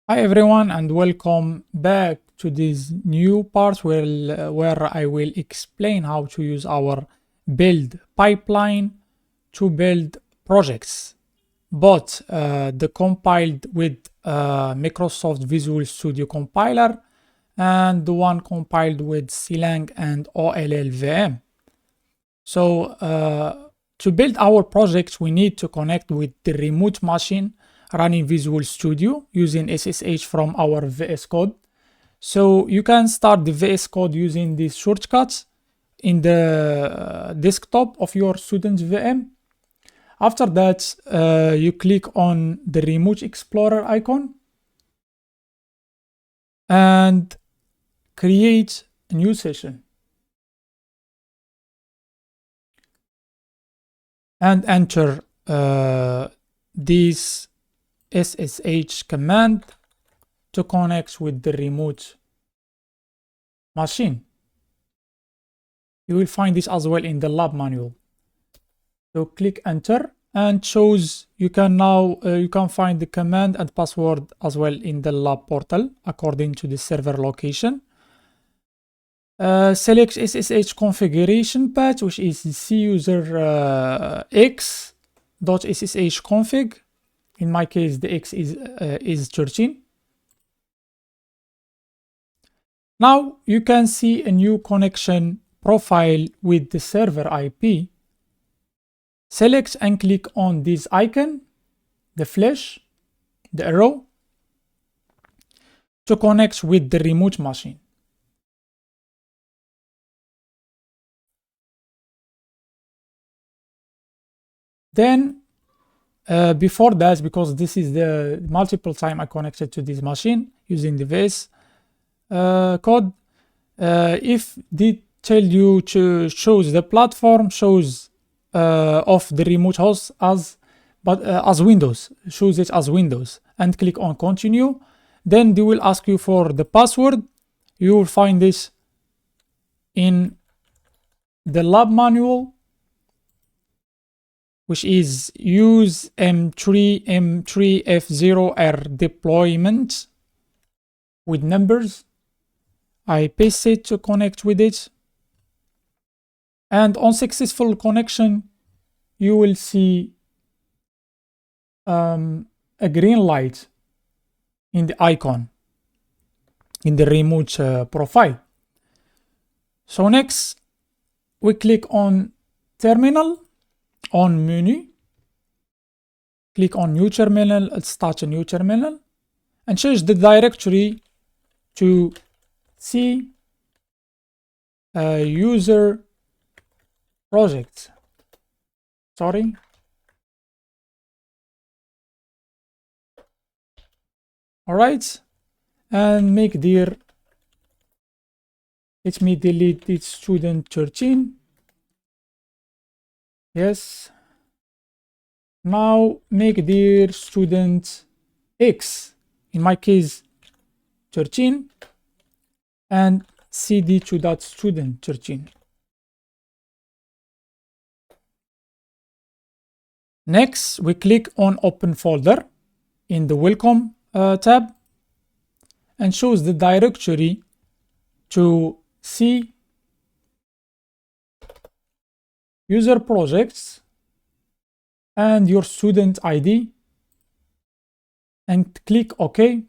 Hi everyone and welcome back to this new part where I will explain how to use our build pipeline to build projects, both the compiled with Microsoft Visual Studio compiler and the one compiled with Clang and OLLVM. So to build our projects, we need to connect with the remote machine running Visual Studio using SSH from our VS Code. So you can start the VS Code using these shortcuts in the desktop of your student's VM. After that, you click on the Remote Explorer icon and create a new session. And enter this SSH command to connect with the remote machine. You will find this as well in the lab manual. So click enter and shows you can now you can find the command and password as well in the lab portal according to the server location. Select SSH configuration path, which is cuser x.ssh config. In my case, the x is 13. Now you can see a new connection profile with the server IP. Select and click on this icon, the flash, the arrow, to connect with the remote machine. Then before that, because this is the multiple time I connected to this machine using the VS code, if they tell you to shows the platform, shows of the remote host as Windows, shows it as Windows, and click on continue. Then they will ask you for the password. You will find this in the lab manual, which is use M3F0R deployment with numbers. I paste it to connect with it. And on successful connection, you will see a green light in the icon in the remote profile. So next, we click on terminal, on menu, click on new terminal, let's start a new terminal, and change the directory to C user project. Sorry. All right, and make dir. Let me delete it student 13. Yes. Now make dir student X, in my case 13, and cd to that student 13. Next, we click on open folder in the welcome tab and shows the directory to C user projects and your student ID and click OK.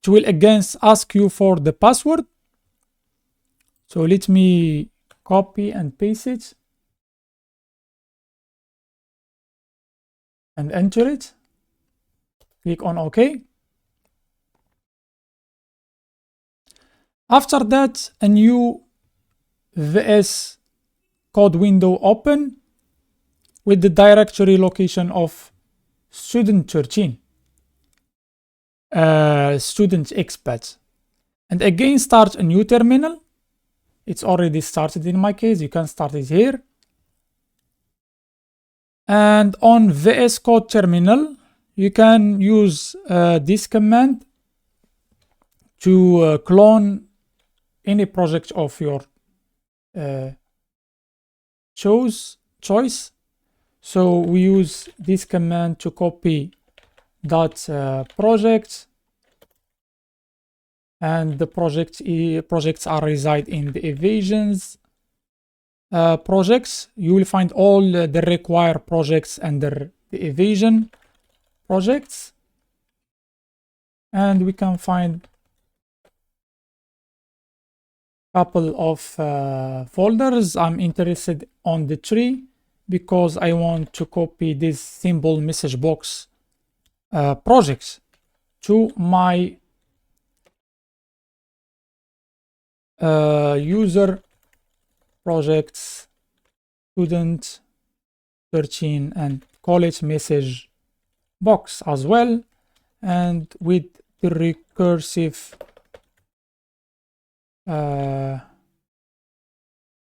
It will again ask you for the password. So let me copy and paste it and enter it. Click on OK. After that, a new VS Code window open with the directory location of student 13, student expat, and again start a new terminal. It's already started in my case. You can start it here. And on VS Code terminal, you can use this command to clone any project of your choice. So we use this command to copy dot projects, and the projects are reside in the evasions projects. You will find all the required projects under the evasion projects, and we can find couple of folders. I'm interested on the tree because I want to copy this simple message box projects to my user projects student 13 and college message box as well, and with the recursive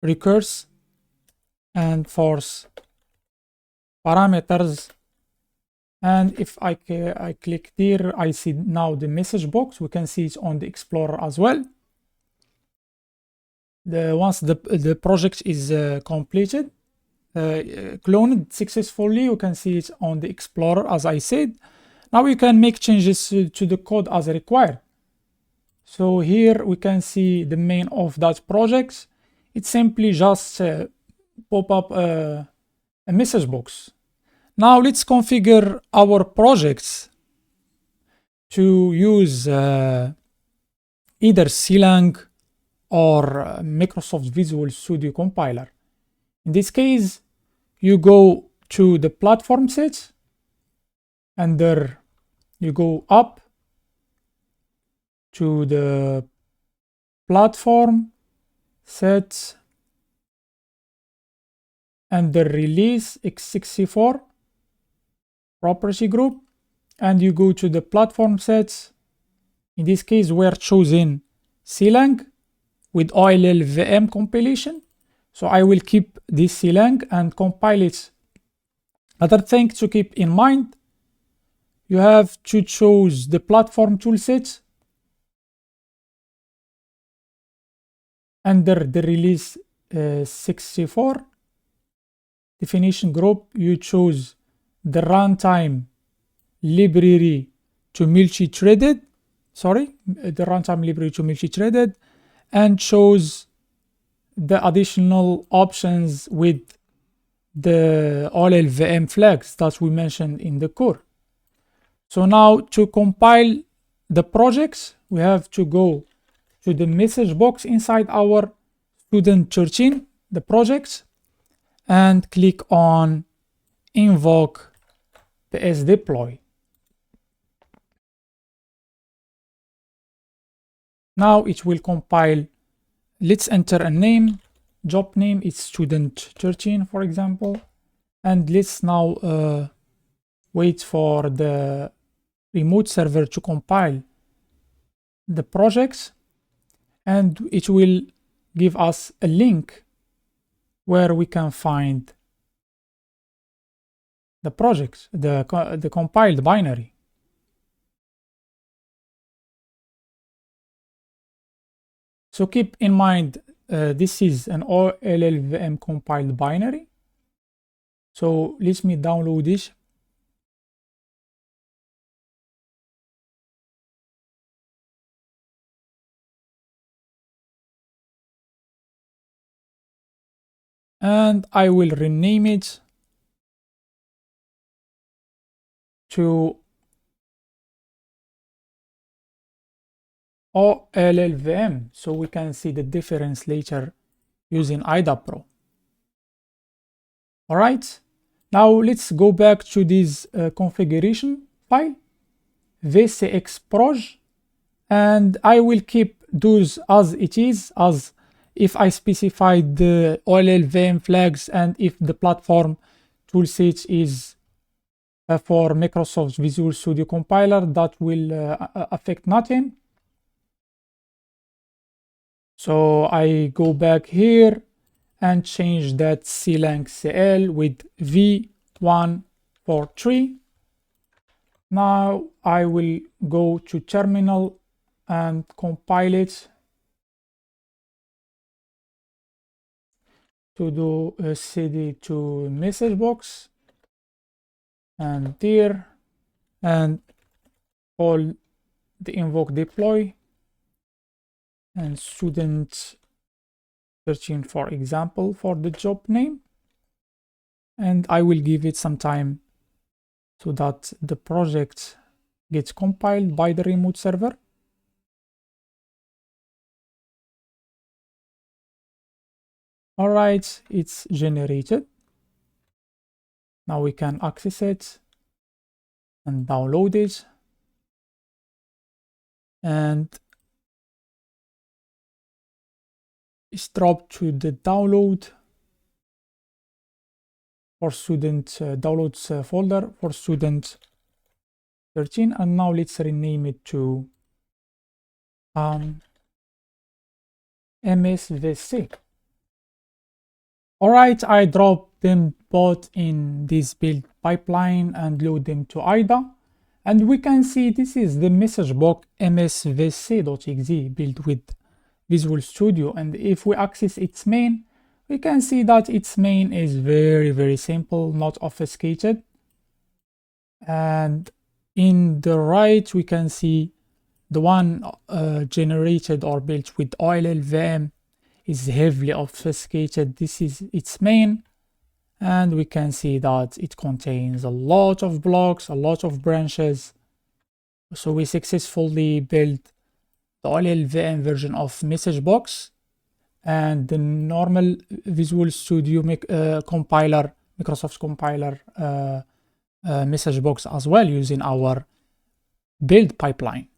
recurse and force parameters. And if I click here, I see now the message box. We can see it on the Explorer as well. Once the project is completed, cloned successfully, you can see it on the Explorer, as I said. Now you can make changes to the code as required. So here we can see the main of that project. It simply just pop up a message box. Now let's configure our projects to use either CLang or Microsoft Visual Studio Compiler. In this case, you go to the platform set, and there you go up to the platform set and the release x64 property group, and you go to the platform sets. In this case, we're choosing CLang with OLLVM compilation. So I will keep this CLang and compile it. Other thing to keep in mind, you have to choose the platform toolset under the release 64 definition group. You choose the runtime library to multi-threaded, the runtime library to multi-threaded, and choose the additional options with the OLLVM flags that we mentioned in the core. So now to compile the projects, we have to go to the message box inside our student 13, the projects, and click on invoke ps deploy. Now it will compile. Let's enter a name. Job name is student 13, for example, and let's now wait for the remote server to compile the projects, and it will give us a link where we can find the projects, the compiled binary. So keep in mind, this is an OLLVM compiled binary. So let me download this. And I will rename it to OLLVM, so we can see the difference later using IDAPRO. All right, now let's go back to this configuration file, vcxproj, and I will keep those as it is, as if I specified the OLLVM flags and if the platform toolset is for Microsoft Visual Studio Compiler, that will affect nothing. So I go back here and change that CLang CL with V143. Now I will go to terminal and compile it to do a cd to message box and there, and call the invoke deploy and student 13, for example, for the job name, and I will give it some time so that the project gets compiled by the remote server. All right, it's generated. Now we can access it and download it, and it's dropped to the download for student downloads folder for student 13. And now let's rename it to MSVC. All right, I dropped them both in this build pipeline and load them to IDA, and we can see this is the message box msvc.exe built with Visual Studio. And if we access its main, we can see that its main is very simple, not obfuscated. And in the right, we can see the one generated or built with OLLVM is heavily obfuscated. This is its main, and we can see that it contains a lot of blocks, a lot of branches. So we successfully built the OLLVM version of MessageBox and the normal Visual Studio compiler, Microsoft compiler MessageBox as well, using our build pipeline.